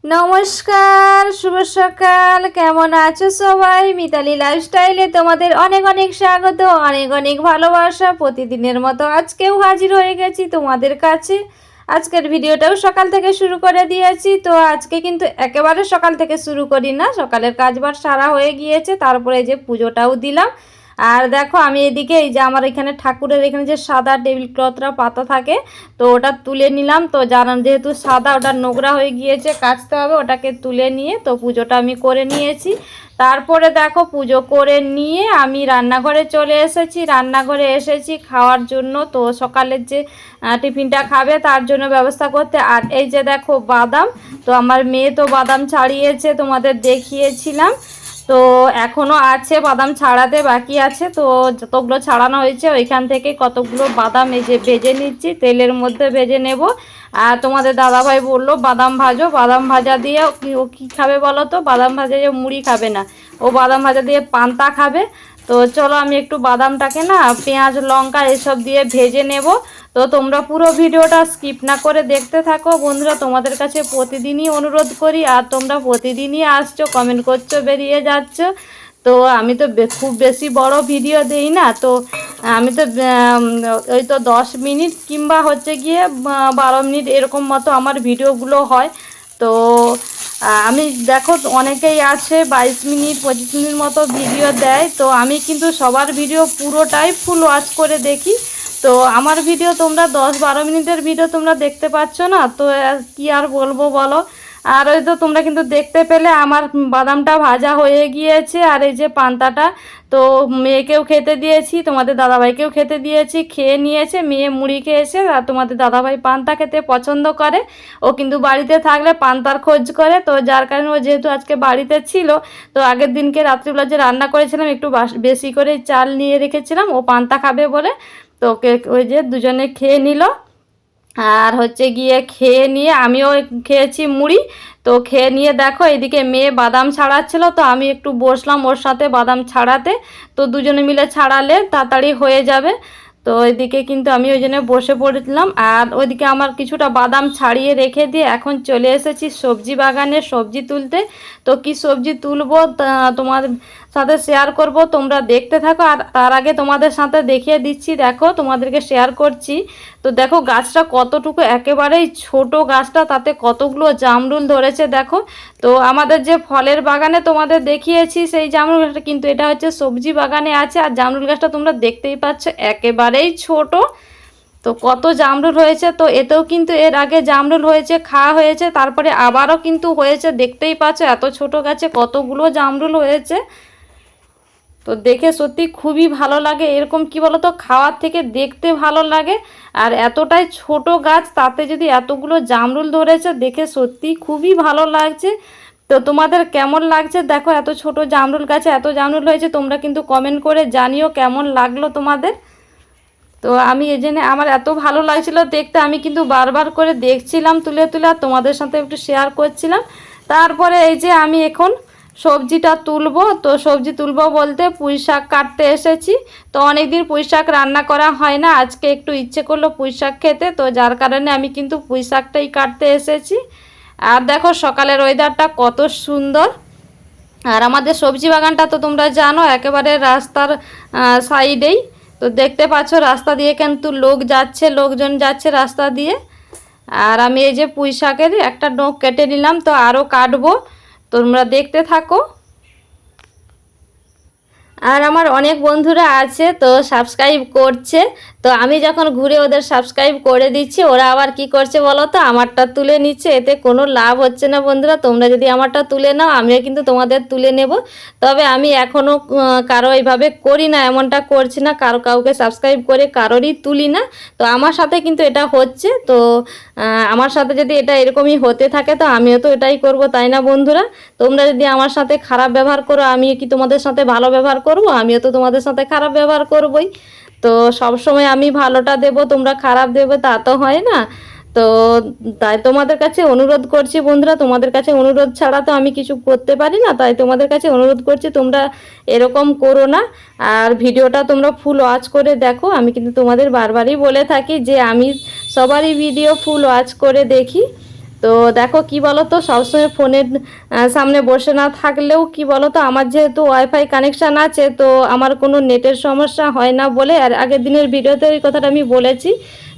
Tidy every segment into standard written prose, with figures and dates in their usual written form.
নমস্কার, শুভ সকাল। কেমন আছো সবাই? মিতালি লাইফস্টাইলে তোমাদের অনেক অনেক স্বাগত, অনেক অনেক ভালোবাসা। প্রতিদিনের মতো আজকেও হাজির হয়ে গেছি তোমাদের কাছে। আজকের ভিডিওটাও সকাল থেকে শুরু করে দিয়েছি। তো আজকে কিন্তু একেবারে সকাল থেকে শুরু করি না, সকালের কাজবার সারা হয়ে গিয়েছে, তারপরে যে পুজোটাও দিলাম। আর দেখো আমি এদিকে এই যে আমার এখানে ঠাকুরের এখানে যে সাদা টেবিল ক্লথটা পাতা থাকে, তো ওটা তুলে নিলাম। তো জানান যেহেতু সাদা, ওটা নোংরা হয়ে গিয়েছে, কাচতে হবে, ওটাকে তুলে নিয়ে তো পুজোটা আমি করে নিয়েছি। তারপরে দেখো পুজো করে নিয়ে আমি রান্নাঘরে চলে এসেছি। রান্নাঘরে এসেছি খাওয়ার জন্য, তো সকালের যে টিফিনটা খাবে তার জন্য ব্যবস্থা করতে। আর এই যে দেখো বাদাম, তো আমার মেয়ে তো বাদাম ছাড়িয়েছে, তোমাদের দেখিয়েছিলাম। তো এখনও আছে, বাদাম ছাড়াতে বাকি আছে। তো যতগুলো ছাড়ানো হয়েছে ওইখান থেকে কতগুলো বাদাম এই যে ভেজে নিচ্ছি, তেলের মধ্যে ভেজে নেব। আর তোমাদের দাদাভাই বললো বাদাম ভাজো, বাদাম ভাজা দিয়ে ও কী খাবে বলো তো? বাদাম ভাজা দিয়ে মুড়ি খাবে না, ও বাদাম ভাজা দিয়ে পান্তা খাবে। তো চলো আমি একটু বাদামটাকে না পেঁয়াজ লঙ্কা এসব দিয়ে ভেজে নেব। তো তোমরা পুরো ভিডিওটা স্কিপ না করে দেখতে থাকো বন্ধুরা। তোমাদের কাছে প্রতিদিনই অনুরোধ করি, আর তোমরা প্রতিদিনই আসছো, কমেন্ট করছো, বেরিয়ে যাচ্ছ। তো আমি তো খুব বেশি বড় ভিডিও দেই না, তো আমি তো ওই তো 10 মিনিট কিংবা হচ্ছে গিয়ে 12 মিনিট এরকম মতো আমার ভিডিওগুলো হয়। তো আমি দেখো অনেকেই আছে 22 মিনিট 25 মিনিট মতো ভিডিও দেয়, তো আমি কিন্তু সবার ভিডিও পুরোটাই ফুল ওয়াচ করে দেখি। তো আমার ভিডিও তোমরা 10-12 মিনিটের ভিডিও তোমরা দেখতে পাচ্ছ না, তো কি আর বলবো বলো। আর ওই তো তোমরা কিন্তু দেখতে পেলে আমার বাদামটা ভাজা হয়ে গিয়েছে, আর এই যে পান্তাটা তো মেয়েকেও খেতে দিয়েছি, তোমাদের দাদাভাইকেও খেতে দিয়েছি, খেয়ে নিয়েছে। মেয়ে মুড়ি খেয়েছে, আর তোমাদের দাদাভাই পান্তা খেতে পছন্দ করে। ও কিন্তু বাড়িতে থাকলে পান্তার খোঁজ করে, তো যার কারণে ও যেহেতু আজকে বাড়িতে ছিল, তো আগের দিনকে রাত্রিবেলা যে রান্না করেছিলাম একটু বেশি করে চাল নিয়ে রেখেছিলাম, ও পান্তা খাবে বলে। তো ওকে ওই যে দুজনে খেয়ে নিল। আর হচ্ছে গিয়ে খেয়ে নিয়ে আমিও খেয়েছি মুড়ি। তো খেয়ে নিয়ে দেখো এদিকে মেয়ে বাদাম ছাড়াচ্ছিল, তো আমি একটু বসলাম ওর সাথে বাদাম ছাড়াতে। তো দুজনে মিলে ছাড়ালে তাড়াতাড়ি হয়ে যাবে। তো ওইদিকে কিন্তু আমি ওই জন্য বসে পড়েছিলাম। আর ওইদিকে আমার কিছুটা বাদাম ছাড়িয়ে রেখে দিয়ে এখন চলে এসেছি সবজি বাগানে সবজি তুলতে। তো কি সবজি তুলবো তোমার সাথে শেয়ার করব, তোমরা দেখতে থাকো। আর তার আগে তোমাদের সাথে দেখিয়ে দিচ্ছি, দেখো তোমাদেরকে শেয়ার করছি। তো দেখো গাছটা কতটুকু একেবারেই ছোট গাছটা, তাতে কতগুলো জামরুল ধরেছে দেখো। তো আমাদের যে ফলের বাগানে তোমাদের দেখিয়েছি সেই জামরুল গাছটা, কিন্তু এটা হচ্ছে সবজি বাগানে আছে। আর জামরুল গাছটা তোমরা দেখতেই পাচ্ছ একেবারেই ছোট। তো কত জামরুল হয়েছে, তো এতেও কিন্তু এর আগে জামরুল হয়েছে, খাওয়া হয়েছে, তারপরে আবারও কিন্তু হয়েছে। দেখতেই পাচ্ছ এত ছোট গাছে কতগুলো জামরুল হয়েছে। তো দেখে সত্যি খুবই ভালো লাগে। এরকম কি বলো তো, খাওয়ার থেকে দেখতে ভালো লাগে। আর এতটাই ছোট গাছ, তাতে যদি এতগুলো জামরুল ধরেছে, দেখে সত্যি খুবই ভালো লাগছে। তো তোমাদের কেমন লাগছে দেখো, এত ছোট জামরুল গাছে এত জামরুল হয়েছে, তোমরা কিন্তু কমেন্ট করে জানিও কেমন লাগলো তোমাদের। তো আমি এই জন্য আমার এত ভালো লাগছিল দেখতে, আমি কিন্তু বারবার করে দেখছিলাম তুলে তুলে, আর তোমাদের সাথে একটু শেয়ার করছিলাম। তারপরে এই যে আমি এখন সবজিটা তুলবো। তো সবজি তুলবো বলতে পুঁই শাক কাটতে এসেছি। তো অনেক দিন পুঁই শাক রান্না করা হয় না, আজকে একটু ইচ্ছে করলো পুঁই শাক খেতে, তো যার কারণে আমি কিন্তু পুঁই শাকটাই কাটতে এসেছি। আর দেখো সকালের ওয়েদারটা কত সুন্দর। আর আমাদের সবজি বাগানটা তো তোমরা জানো একেবারে রাস্তার সাইডেই। তো দেখতে পাচ্ছ রাস্তা দিয়ে কিন্তু লোকজন যাচ্ছে রাস্তা দিয়ে। আর আমি এই যে পুঁই শাকের একটা ডোক কেটে নিলাম, তো আরও কাটবো, তোমরা দেখতে থাকো। আর আমার অনেক বন্ধুরা আছে তো সাবস্ক্রাইব করছে, তো আমি যখন ঘুরে ওদের সাবস্ক্রাইব করে দিচ্ছি, ওরা আবার কি করছে বলো তো, আমারটা তুলে নিচ্ছে। এতে কোনো লাভ হচ্ছে না বন্ধুরা। তোমরা যদি আমারটা তুলে নাও, আমিও কিন্তু তোমাদের তুলে নেব। তবে আমি এখনও কারো এইভাবে করি না, এমনটা করছি না, কাউকে সাবস্ক্রাইব করে কারোরই তুলি না। তো আমার সাথে কিন্তু এটা হচ্ছে। তো আমার সাথে যদি এটা এরকমই হতে থাকে, তো আমিও তো এটাই করব, তাই না বন্ধুরা? তোমরা যদি আমার সাথে খারাপ ব্যবহার করো, আমি কি তোমাদের সাথে ভালো ব্যবহার করব? আমিও তো তোমাদের সাথে খারাপ ব্যবহার করবই। তো সব সময় আমি ভালোটা দেব, তোমরা খারাপ দেবে, তা তো হয় না। তো তাই তোমাদের কাছে অনুরোধ করছি বন্ধুরা, তোমাদের কাছে অনুরোধ ছাড়া তো আমি কিছু করতে পারি না, তাই তোমাদের কাছে অনুরোধ করছি তোমরা এরকম করো না। আর ভিডিওটা তোমরা ফুল ওয়াচ করে দেখো। আমি কিন্তু তোমাদের বারবারই বলে থাকি যে আমি সবারই ভিডিও ফুল ওয়াচ করে দেখি। তো দেখো কি বলো তো, সবসময় ফোনের সামনে বসে না থাকলেও কি বলো তো, আমার যেহেতু ওয়াইফাই কানেকশান আছে, তো আমার কোনো নেটের সমস্যা হয় না বলে, আর আগের দিনের ভিডিওতে ওই কথাটা আমি বলেছি,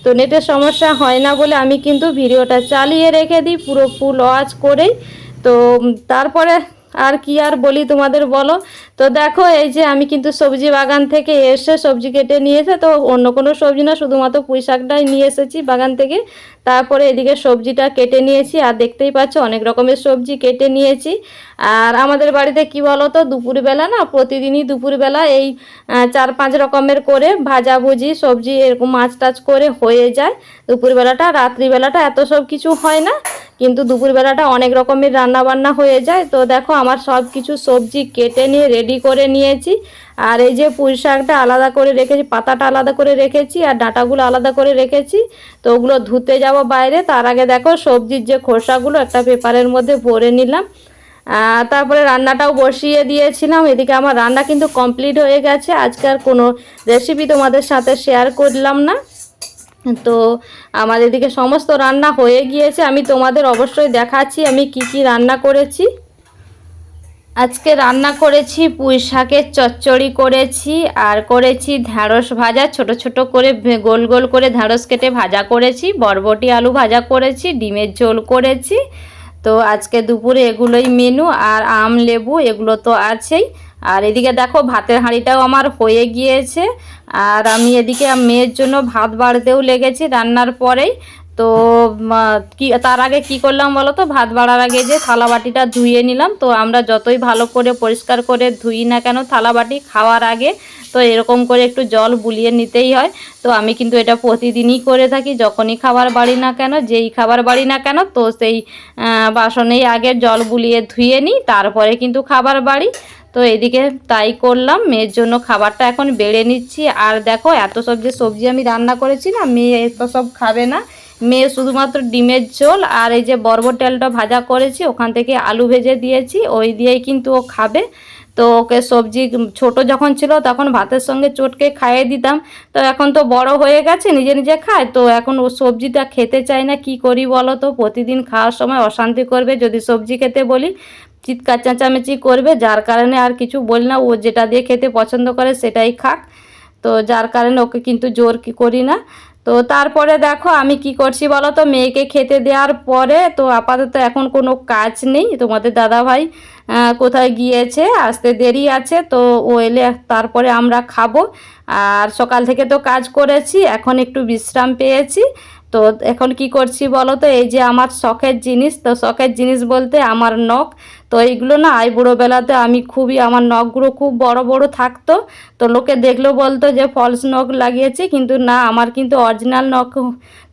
তো নেটের সমস্যা হয় না বলে আমি কিন্তু ভিডিওটা চালিয়ে রেখে দিই পুরো ফুল ওয়াচ করেই। তো তারপরে আর কি আর বলি তোমাদের বলো। তো দেখো এই যে আমি কিন্তু সবজি বাগান থেকে এসে সবজি কেটে নিয়ে এসে, তো অন্য কোনো সবজি না, শুধুমাত্র পুঁই শাকটাই নিয়ে এসেছি বাগান থেকে। তারপরে এদিকে সবজিটা কেটে নিয়েছি, আর দেখতেই পাচ্ছ অনেক রকমের সবজি কেটে নিয়েছি। আর আমাদের বাড়িতে কি বলো তো, দুপুরবেলা না প্রতিদিনই দুপুরবেলা এই 4-5 রকমের করে ভাজাভুজি সবজি এরকম মাছ টাছ করে হয়ে যায় দুপুরবেলাটা। রাত্রিবেলাটা এত সব কিছু হয় না, কিন্তু দুপুরবেলাটা অনেক রকমের রান্না বান্না হয়ে যায়। তো দেখো আমার সব কিছু সবজি কেটে নিয়ে রেডি করে নিয়েছি। আর এই যে পুঁই শাকটা আলাদা করে রেখেছি, পাতাটা আলাদা করে রেখেছি, আর ডাঁটাগুলো আলাদা করে রেখেছি। তো ওগুলো ধুতে যাব বাইরে, তার আগে দেখো সবজির যে খোসাগুলো একটা পেপারের মধ্যে ভরে নিলাম। তারপরে রান্নাটাও বসিয়ে দিয়েছিলাম। এদিকে আমার রান্না কিন্তু কমপ্লিট হয়ে গেছে। আজকে আর কোনো রেসিপি তোমাদের সাথে শেয়ার করলাম না। তো আমার এদিকে সমস্ত রান্না হয়ে গিয়েছে, আমি তোমাদের অবশ্যই দেখাচ্ছি আমি কি কি রান্না করেছি। আজকে রান্না করেছি পুঁই শাকের চচ্চড়ি করেছি, আর করেছি ঢ্যাঁড়স ভাজা, ছোট ছোট করে গোল গোল করে ঢ্যাঁড়স কেটে ভাজা করেছি, বরবটি আলু ভাজা করেছি, ডিমের ঝোল করেছি। তো আজকে দুপুরে এগুলোই মেনু, আর আম লেবু এগুলো তো আছেই। আর এদিকে দেখো ভাতের হাঁড়িটাও আমার হয়ে গিয়েছে, আর আমি এদিকে মেয়ের জন্য ভাত বাড়তেও লেগেছি রান্নার পরেই। তো কি তার আগে কি করলাম বলো তো, ভাত বাড়ার আগে যে থালা বাটিটা ধুয়ে নিলাম। তো আমরা যতই ভালো করে পরিষ্কার করে ধুই না কেন থালা বাটি খাওয়ার আগে, তো এরকম করে একটু জল বুলিয়ে নিতেই হয়। তো আমি কিন্তু এটা প্রতিদিনই করে থাকি, যখনই খাবার বাড়ি না কেন, যেই খাবার বাড়ি না কেন, তো সেই বাসনেই আগে জল বুলিয়ে ধুয়ে নিই, তারপরে কিন্তু খাবার বাড়ি। তো এদিকে তাই করলাম, মেয়ের জন্য খাবারটা এখন বেড়ে নিচ্ছি। আর দেখো এত সব যে সবজি আমি রান্না করেছি না, মেয়ে এত সব খাবে না। মেয়ে শুধুমাত্র ডিমের ঝোল আর এই যে বরবটিটা ভাজা করেছি, ওখান থেকে আলু ভেজে দিয়েছি, ওই দিয়েই কিন্তু ও খাবে। তো ওকে সবজি ছোট যখন ছিল তখন ভাতের সঙ্গে চটকে খাইয়ে দিতাম, তো এখন তো বড় হয়ে গেছে, নিজে নিজে খায়, তো এখন ও সবজিটা খেতে চায় না। কি করি বলো তো, প্রতিদিন খাওয়ার সময় অশান্তি করবে, যদি সবজি খেতে বলি চিৎকার চেঁচামেচি করবে, যার কারণে আর কিছু বলি না, ও যেটা দিয়ে খেতে পছন্দ করে সেটাই খাক। তো যার কারণে ওকে কিন্তু জোর কি করি না। তো তারপরে দেখো আমি কি করছি বলো তো, মেয়েকে খেতে দেওয়ার পরে তো আপাতত এখন কোনো কাজ নেই। তোমাদের দাদাভাই কোথায় গিয়েছে, আসতে দেরি আছে, তো ও এলে তারপরে আমরা খাবো। আর সকাল থেকে তো কাজ করেছি, এখন একটু বিশ্রাম পেয়েছি। তো এখন কি করছি বলো তো, এই যে আমার শখের জিনিস, তো শখের জিনিস বলতে আমার নখ। তো এইগুলো না বুড়োবেলাতে আমি খুবই, আমার নখগুলো খুব বড় বড় থাকতো। তো লোকে দেখলেও বলতো যে ফলস নখ লাগিয়েছি, কিন্তু না, আমার কিন্তু অরিজিনাল নখ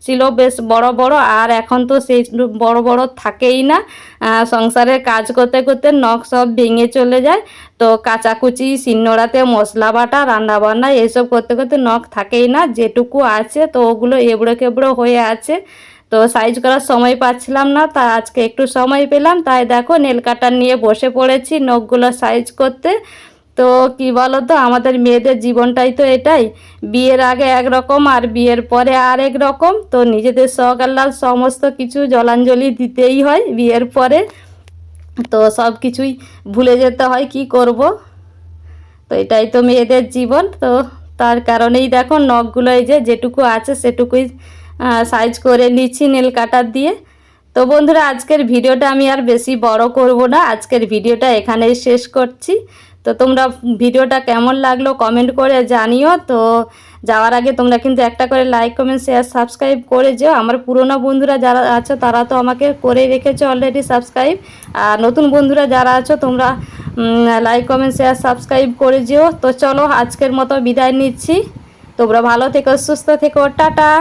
ছিল বেশ বড় বড়। আর এখন তো সেই বড় বড় থাকেই না, সংসারের কাজ করতে করতে নখ সব ভেঙে চলে যায়। তো কাচাকুচি, শিলনোড়াতে মশলা বাটা, রান্নাবান্না এইসব করতে করতে নখ থাকেই না, যেটুকু আছে তো ওগুলো এবড়ো কেবড়ো হয়ে আছে। তো সাইজ করার সময় পাচ্ছিলাম না, তা আজকে একটু সময় পেলাম, তাই দেখো নেল কাটার নিয়ে বসে পড়েছি নখগুলো সাইজ করতে। তো কি বলো তো, আমাদের মেয়েদের জীবনটাই তো এটাই, বিয়ের আগে একরকম আর বিয়ের পরে আর এক রকম। তো নিজেদের শখ আহ্লাদ সমস্ত কিছু জলাঞ্জলি দিতেই হয় বিয়ের পরে, তো সব কিছুই ভুলে যেতে হয়, কি করব। তো এটাই তো মেয়েদের জীবন। তো তার কারণেই দেখো নখগুলো এই যে যেটুকু আছে সেটুকুই সাইজ করে নিচ্ছি নেল কাটার দিয়ে। তো বন্ধুরা আজকের ভিডিওটা আমি আর বেশি বড় করব না, আজকের ভিডিওটা এখানেই শেষ করছি। তো তোমরা ভিডিওটা কেমন লাগলো কমেন্ট করে জানিও। তো যাওয়ার আগে তোমরা কিন্তু একটা করে লাইক কমেন্ট শেয়ার সাবস্ক্রাইব করে যেও। আমার পুরনো বন্ধুরা যারা আছো তারা তো আমাকে করেই রেখেছো অলরেডি সাবস্ক্রাইব, আর নতুন বন্ধুরা যারা আছো তোমরা লাইক কমেন্ট শেয়ার সাবস্ক্রাইব করে যেও। তো চলো আজকের মতো বিদায় নিচ্ছি, তোমরা ভালো থেকো, সুস্থ থেকো, টাটা।